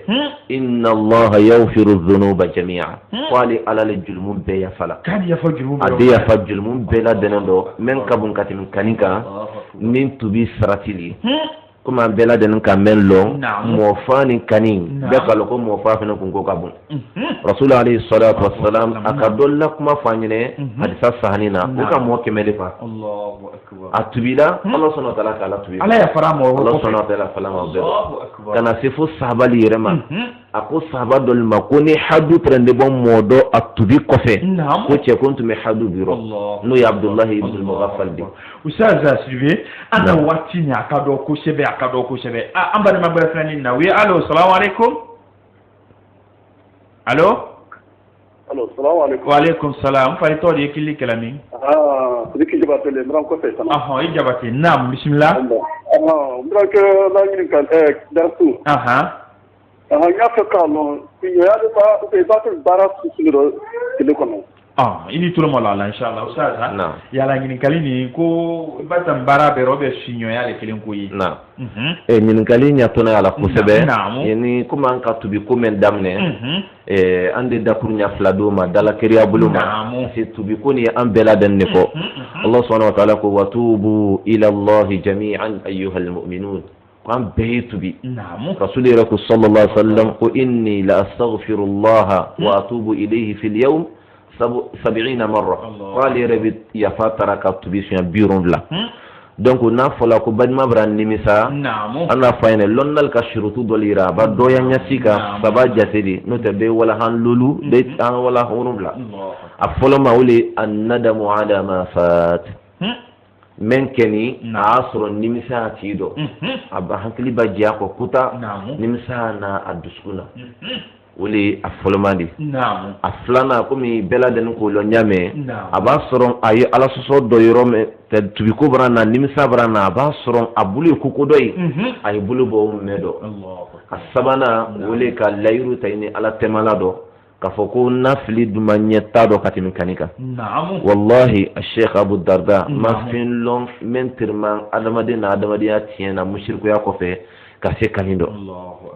إن الله يغفر الذنوب جميعا قال على الجلمون بيا فلا كان يفجرون أدي يفجرون بلا دنندو من كبون كاتم كانيكا من تبي سراتيلي كما بلا دن كامل لون موفان كانين بقى لكم موفان كنكو كابون رسول عليه الصلاة والسلام أكدل لكم فانينه حديث سهنينا وكم موكي ملفا الله أكبر أتبيلا الله سبحانه وتعالى كلا تبيلا الله يفرام الله سبحانه وتعالى فلام أكبر كان سيفو الصحابة ليرما أكو الصحابة دول ما كوني حدو ترندبون مودو أتبي كفي كوتي كنت محدو بيرو نو يا عبد الله ابن المغفل دي usaza sibe ana watini akado kushebe amba ni mabaya fulani na we allo salamu alaikum allo salamu alaikum wa alaikum salam fa to de kili kalami diki jabate le mran ko fe sama ijabate nam bismillah mran ke la ngi kan darsu ya fa kalon ya ba be ba baras suliro kile kono ini tulo mala la inshallah ustaza yala ngini kalini ko batam bara be robe sinyo yale kelin ko yi ngini kalini atona yala kusebe yani kuma an ka tubi ko men damne ande dakunya flado ma dala kiriya buluma si tubi ko ni an bela dan ne ko Allah subhanahu wa ta'ala ko watubu ila Allah jami'an ayyuhal mu'minun قام بيت بي رسول الله صلى الله عليه وسلم وإني لأستغفر الله وأتوب إليه في اليوم 70 مرة قال يا ربي يا فاترة كتبي في بيرون لا donc na fola ko badma bran nimisa ana fayne lonnal ka shurutu dolira ba do ya nyasika baba jasedi no te be wala han lulu be tan wala honum la a folo mawli an nadamu ala ma fat men keni asro nimisa tido aba hankli ba jiya ko kuta nimisa na aduskuna wole afolomandi aflana komi bela den ko lo nyame aba soron ayi ala soso do yorome te tubi ko brana nimisa brana aba soron abuli ko doyi ay bulu bo medo asabana wole ka layru tayni ala temala do kafoko nafli dumanyeta do katimi kanika wallahi al-sheikh abu darda ma fin long mentirman adamadina tiena mushriku ya ko fe kase kanindo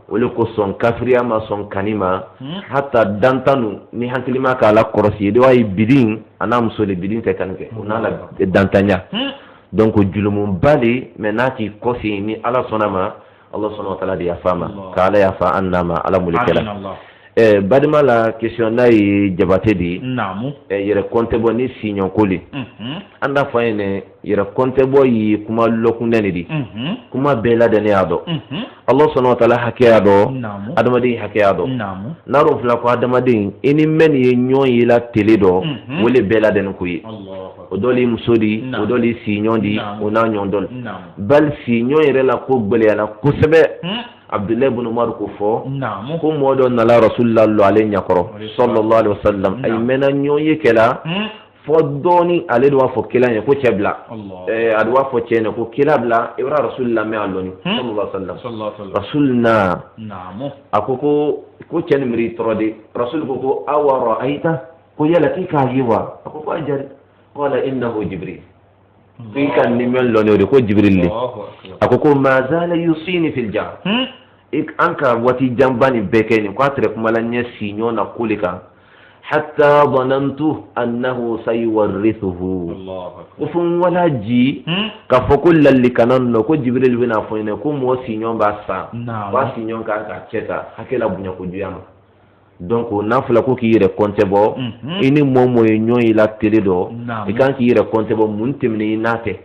wole ko son kafriya ma son kanima hatta dantanu ni hankilima ka la korosi de way bidin ana musole bidin te kanke onala dantanya donc julumun bali menati kosi ni ala sonama Allah subhanahu wa ta'ala ya fama kala ya fa annama ala mulikala badima la question na ye jabate di namu yɛrɛ compte bɔ ni siɲɔn ko le an da fɔ an ye yɛrɛ compte bɔ ye kuma lɔkundɛ de di kuma bɛɛ ladɛnni y'a dɔn Allah subhanahu wa ta'ala hakɛya dɔn adamaden hakɛya dɔn n'a dɔn fila ko adamaden i ni mɛn ye ɲɔgɔn ye la tele dɔn o le bɛɛ ladɛnni ko ye o dɔ le muso di o dɔ le siɲɔn di o n'a ɲɔgɔn dɔ bali siɲɔn yɛrɛ la ko gɛlɛyara kosɛbɛ Abdullah ibn Umar ko fɔ ko mɔgɔ dɔ nana Rasulullah lɔ ale ɲɛkɔrɔ sallallahu alaihi wasallam a ye mɛnna ɲɔgɔn ye kɛla fɔ dɔɔni ale de b'a fɔ kelen ye ko cɛ bila a de b'a fɔ cɛ ɲɛna ko kelen bila i b'a Rasulullah mɛ a lɔni sallallahu alaihi wasallam Rasul na a ko cɛ ni miiri tɔrɔ de Rasul ko awa ra'ayta ko yala k'i k'a ye wa a ko a jari qala innahu Jibril i ka nimɛn lɔni o de ko Jibril le a ko ma zala yusini fil jar an ka waati janba nin bɛɛ kɛ nin k'a tɛrɛ kuma la ɲɛ si ɲɔgɔn na ko le kan hatta dhanantu annahu sayuwarrithuhu ko fo n wala ji k'a fɔ ko lallikana nɔ ko Jibril bɛna fɔ ɲɛna ko mɔgɔ si ɲɔgɔn b'a san b'a si ɲɔgɔn kan k'a cɛ ta hakɛ la bonya kojuguya ma donc n'a fɔra ko k'i yɛrɛ compte bɔ i ni mɔɔ ye ɲɔgɔn ye la télé dɔ i kan k'i yɛrɛ compte bɔ mun tɛmɛnen i n'a kɛ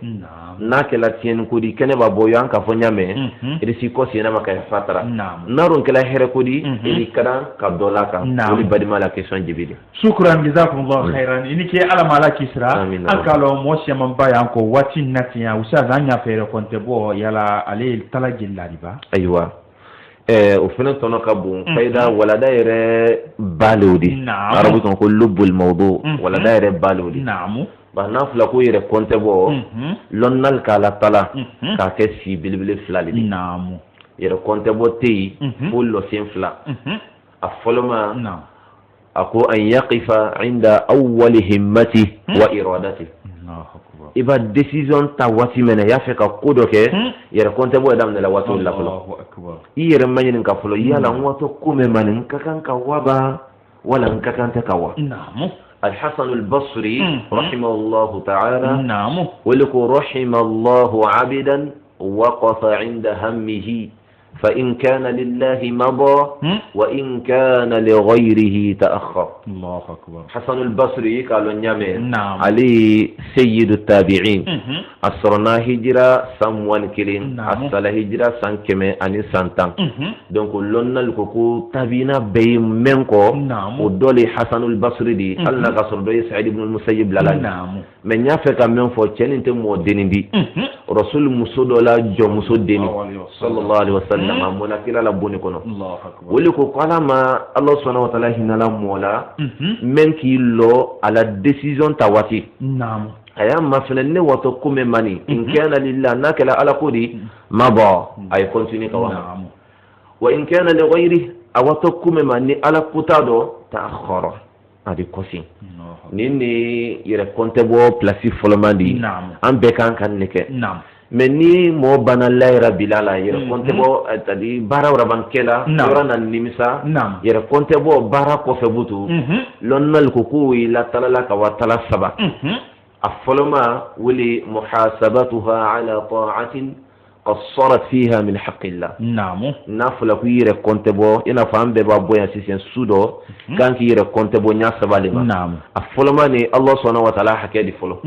n'a kɛla tiɲɛni ko di kɛnɛ b'a bɔ yan k'a fɔ n y'a mɛn irisi kɔ senna ma ka fatara n'a dun kɛla hɛrɛ ko di i ka ka dɔ la kan o ni badima la question jibili shukran jazakumullahu khairan i ni ce ala ma ala kisira an k'a lɔn mɔɔ caman ba y'an kɔ waati in na ten ya ustaz an y'a fɛ yɛrɛ compte bɔ yala ale tala jeli la de ba ayiwa o fana tɔnɔ ka bon fayida walada yɛrɛ balew de arabu kan ko lubbul mawdu walada yɛrɛ balew de ba n'a fila ko yɛrɛ compte bɔ lɔnnal k'a la tala k'a kɛ si belebele fila de yɛrɛ compte bɔ tɛ yen fo lɔsen fila a fɔlɔ ma a ko an yaqifa inda awwali himmati wa iradati i b'a décision ta waati min na i y'a fɛ ka ko dɔ kɛ yɛrɛ compte bɔ daminɛ la waati la fɔlɔ i yɛrɛ ma ɲini ka fɔlɔ yala n waatɔ ko min ma nin n ka kan ka waba wala n ka kan tɛ ka wa الحسن البصري رحمه الله تعالى ولكو رحم الله عبدا وقف عند همه فإن كان لله مضى وإن كان لغيره تأخر الله أكبر حسن البصري قالوا نعم علي سيد التابعين أسرنا هجرة سموان كلين أسل هجرة سنكمة أني سنتان دونك لنا الكوكو تابينا بي منكو ودولي حسن البصري دي الله قصر دوي سعيد بن المسيب لالاني من يافك من فوچين انت مودين دي رسول مسود ولا جو مسود ديني صلى الله عليه وسلم mona kila la boni kono woli ko kala ma Allah subhanahu wa ta'ala hinala mola men ki lo ala décision tawati aya ma fene ne wato kume mani in kana lillah nakala ala kodi maba ay continue kawa wa in kana li ghayri awato kume mani ala kutado ta'akhkhara adi kosi nini yere compte bo place folomandi an be kan ne ke mais ni mo bana layra bilala yere compte bo tadi bara rabankela yorana nimisa yere compte bo bara ko febutu lonnal ko ko ila talala ka watala saba afoloma wali muhasabatuha ala ta'atin qassarat fiha min haqqillah nafula ku yere compte bo ina fam be ba boya sisen sudo kan ki yere compte bo nya sabale ma afoloma ni Allah subhanahu wa ta'ala hakedi folo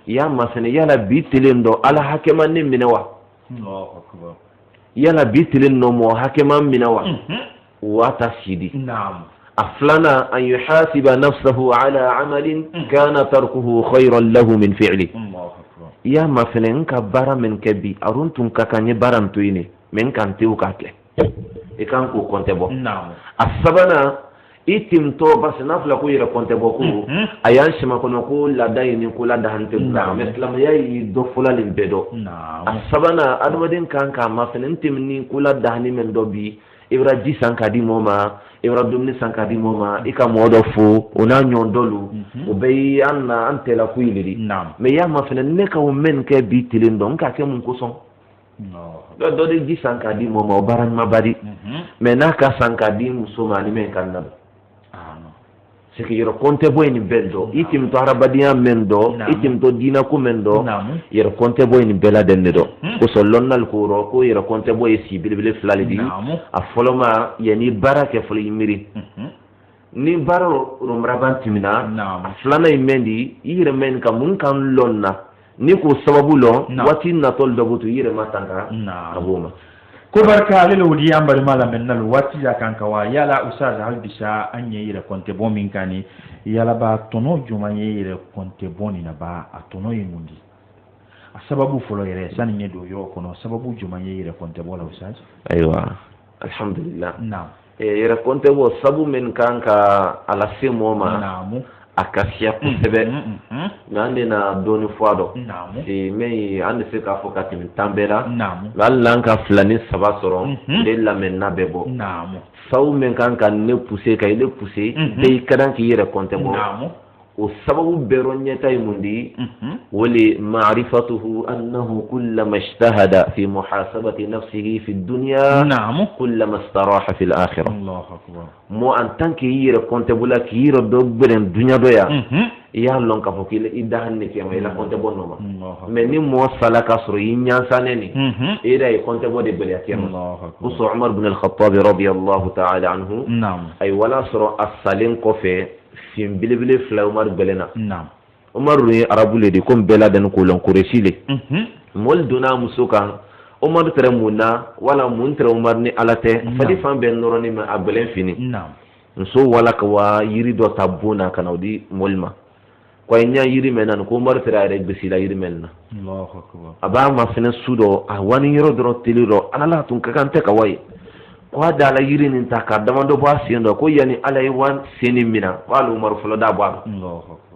ya masane yala bitilendo ala hakeman ni minawa Allahu akbar yala bitilendo mo hakeman minawa wa tasidi aflana an yuhasiba nafsahu ala amalin kana tarkuhu khayran lahu min fi'li ya mafene nka bara men kebi aruntun kakanye baranto ine men kan tew kake e kan ko compte bo asabana itim to basna fla ko yere compte bo ko ayan shima kono ko la dayni ko la dahante na meslam yayi do fula limbedo asabana adwadin kan ka mafene timni ko la dahni men do bi ibra ji sankadi moma ibra dumni sankadi moma ika modo fo ona nyondolu o be anna antela kuiliri me ya ma fene ne ka o men ke bi tilindo nka ke mun ko son do de ji sankadi moma o baran ma bari me na ka sankadi musoma ni men kan na c'est que yero compte boy ni beldo itim to arabadiya mendo itim to dina ko mendo yero compte boy ni bela denne do ko so lonnal ko ro ko yero compte boy si bilbile flalidi a foloma yani barake fol yimiri ni baro romraban timina flana imendi yire men ka mun kan lonna ni ko sababu lo wati na tol dobutu yire matanga abuma ko barka ale wudi ambari mala mennal wati ya kan kawa yala usaz halbisha anye yire konte bomin kani yala ba tono juma yire konte boni na ba atono yimundi sababu folo yere sani nyedo yo kono sababu juma yire konte bola usaz aywa alhamdulillah yere konte bo sabu men kanka ala semoma akasia kusebe ngande na doni fwado me ande se ka foka tin tambera lanka flani saba soron de la menna bebo sabu men kanka ne pousser ka ile pousser de kadan ki yere konte bo والسبب برنيتا يمندي ولمعرفته أنه كلما اجتهد في محاسبة نفسه في الدنيا كلما استراح في الآخرة الله أكبر مو أن تنكي يرى كنت بولا كي يرى دوبر الدنيا دويا يا لون كفوكي إدهن نكيا ما إلا كنت بونما مني موصلة كسر ينيان سانني إذا كنت بودي بليا كيما بص عمر بن الخطاب رضي الله تعالى عنه أي ولا سر السالين كوفي fin bilibili fila Umar belena Umar ni arabu le di kom bela den ko lon kuresile mol dona musuka Umar tere munna wala mun tere Umar ni alate fadi fan ben noroni ma abelen fini nso wala ka wa yiri do tabuna kanawdi molma ko nya yiri menan ko Umar tere ay bisila yiri melna Allahu akbar aba ma fene sudo a wani yoro dro tiliro anala tun ka kan te ka way ko dala yiri nin ta ka damando ba siendo ko yani alay wan seni mina wala Umar fulo da ba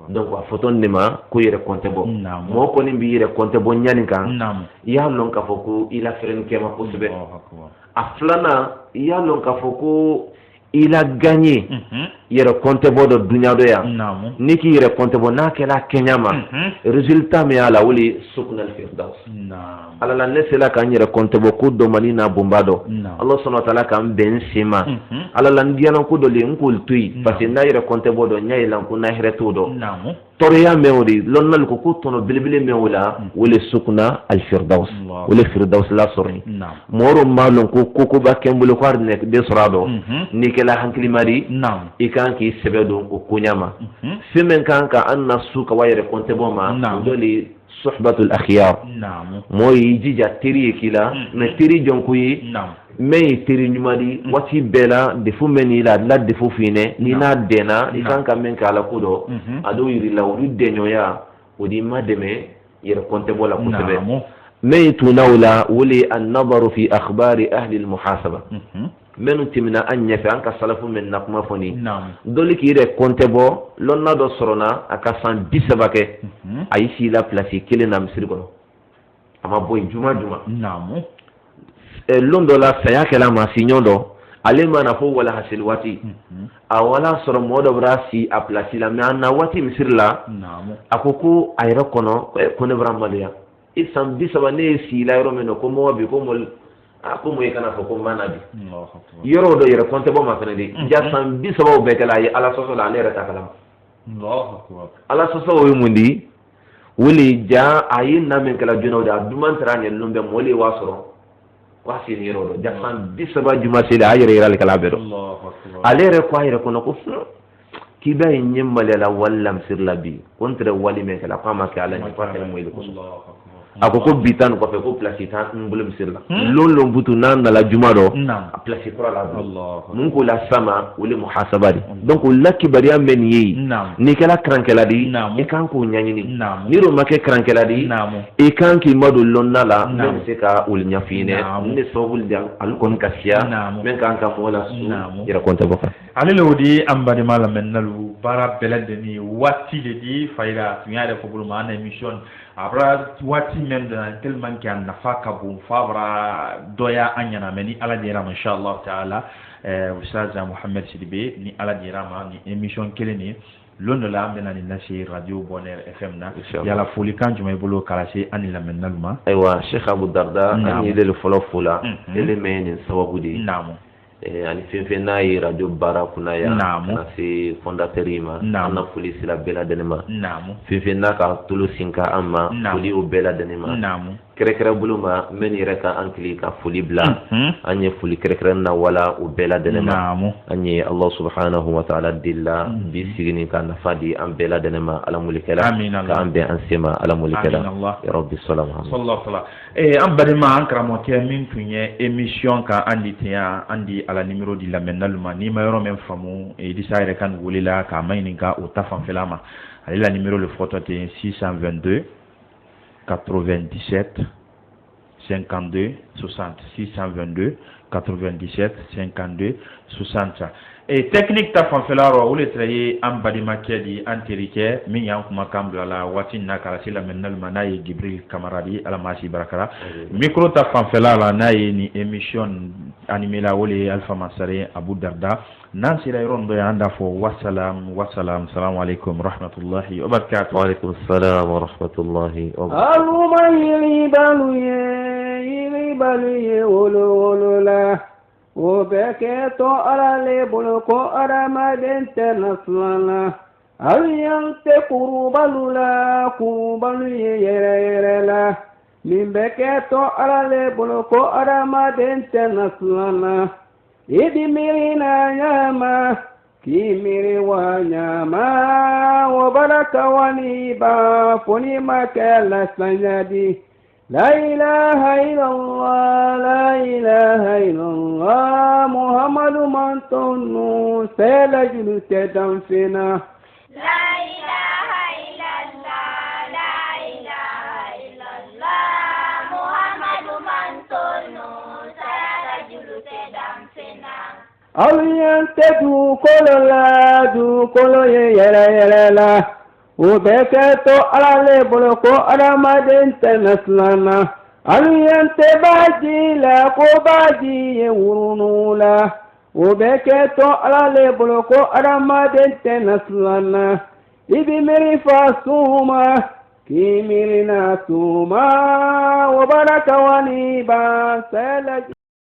donc a foton nima ko yere konte bo mo ko ni bi yere konte bo nyani kan ya lon ka foko ila feren kema ko sebe a flana ya lon ka foko ila gagné yere konte bo do dunya do ya niki yere konte bo na kala kenyama résultat mi ala woli suknal firdaus ala la nesela kan yere konte bo ko do manina bombado Allah subhanahu wa ta'ala kan ben sima ala la ndiana ko do le ngol tuy parce que na yere konte bo do nyay lan ko na hreto do toriya mewri lonnal ko ko tono bilbile mewla wole sukna al firdaus wole firdaus la sorni moro malon ko ko ba kembul ko arne be sorado ni kala hankili mari ikan ki sebedo ko kunyama fimen kanka anna suka wayre konte boma doli suhbatul akhyar moy jija tiri kila me tiri jonkuyi me tiri nyumadi wati bela defu meni la defu fine ni na dena ikanka men kala kudo ado yiri la wuri denyoya odi mademe yere konte bola kusebe me tunawla wuli an-nazaru fi akhbari ahli al-muhasaba menu timina anya fe anka salafu men nakuma foni doli ki yere konte bo lonna do sorona aka 117 ke ayisi la place kele na misri kono ama boy juma londo la saya kala ma sinyondo ale mana fo wala hasil wati awala soro modo brasi a place la me na wati misri la akoko ayro kono ko ne bramalia isam bisaba ne si la yoro meno ko mo bi ko mol ko mo kana fo ko manabi yoro do yere konte bo ma fene di jasam bisaba o bekala yi ala soso la ne reta kala ala soso o mundi wuli ja ayin na men kala jono da duman trane lumbe moli wasoro wasi ni yoro do jasam bisaba juma sele ayere yara kala bedo alere ko ayere kono ko kiba nyimmale la wallam sirlabi kontre wali men kala kama ka ala ni fa mo ile ko akoko bitan ko fe ko place ta mbulum sirla lolo butu nan la juma do place ko la mun ko la sama wala muhasabati donc la kibariya men yi ni kala krankela di e kan ko nyanyini ni ro make krankela di e kan ki madu lonna la men se ka ul nyafine ne sobul dia al kon kasiya men kan ka fo la su ira konta boka ale lodi ambade mala men nalu bara belade ni wati de di fayda tunyare ko bulu mana emission abra wati men da tellement ki an nafaka bu fabra doya anyana meni ala dira inshallah taala ustaz Muhammad Sidibe ni ala dira ma ni emission keleni londo la amena ni nasi radio Bonheur FM na yala foli kan jumay bolo kalase ani la men naluma aywa Sheikh Abu Darda ani de folo fula ele men sababu di ani fenfen na yi radio bara kuna ya na se fondateur ma na police la bela denema fenfen na ka tulu sinka amma poli o bela denema kere buluma men yɛrɛ ka an kili ka foli bila an ye foli kɛrɛkɛrɛ na wala u bɛɛ la dɛnɛma an ye Allah subhanahu wa ta'ala dilla bi sigini ka nafa di an bɛɛ la dɛnɛma ala mulikɛla ka an bɛn an sema ala mulikɛla ya rabbi sallallahu an badima an karamɔgɔkɛ min tun ye émission ka an di tiɲɛ an di ala numéro di lamɛnnalu ma ni ma yɔrɔ min faamu Idrissa yɛrɛ kan welela k'a ma ɲininka o ta fanfɛla ma ale la numéro le fɔtɔ tɛ 622 97 52 60 622 97 52 60 et technique ta fanfɛla rɔ o le tɛrɛ ye an balimakɛ di an terikɛ min y'an kumakan bila la waati na k'a se lamɛnnalu ma n'a ye Jibril Kamara di ala maa si barakala micro ta fanfɛla la n'a ye ni émission animé la o le ye Alpha Masare Abu Darda n'an sera yɔrɔ dɔ y'an da fɔ wasalam salamu alaikum rahmatullahi wa barakatuh. Wa alaikum salam wa rahmatullahi wa barakatuh. Aluma yili balu ye wolo la o bɛ kɛ tɔ ala le bolo ko adamaden tɛ nasulan la hali yan tɛ kurubalu la kurubalu ye yɛrɛ la min bɛ kɛ tɔ ala le bolo ko adamaden tɛ nasulan la idi miiri na ɲama k'i miiri wa ɲama o baraka wani ba foni ma kɛ lasanyadi. La ilaha illallah, la ilaha illallah, Muhammadu mantonu, c'est la julute d'enfina. La ilaha illallah, la ilaha illallah, Muhammadu mantonu, c'est la julute d'enfina. Aliyante du kolo ye yere la. O bɛ kɛ to ala le bolo ko adamaden tɛ nasulan na aliyante baji la ko baji ye wurunu la o bɛ kɛ to ala le bolo ko adamaden tɛ nasulan na i bi miiri fa suma k'i miiri na tuma o baraka wani ban sɛlɛ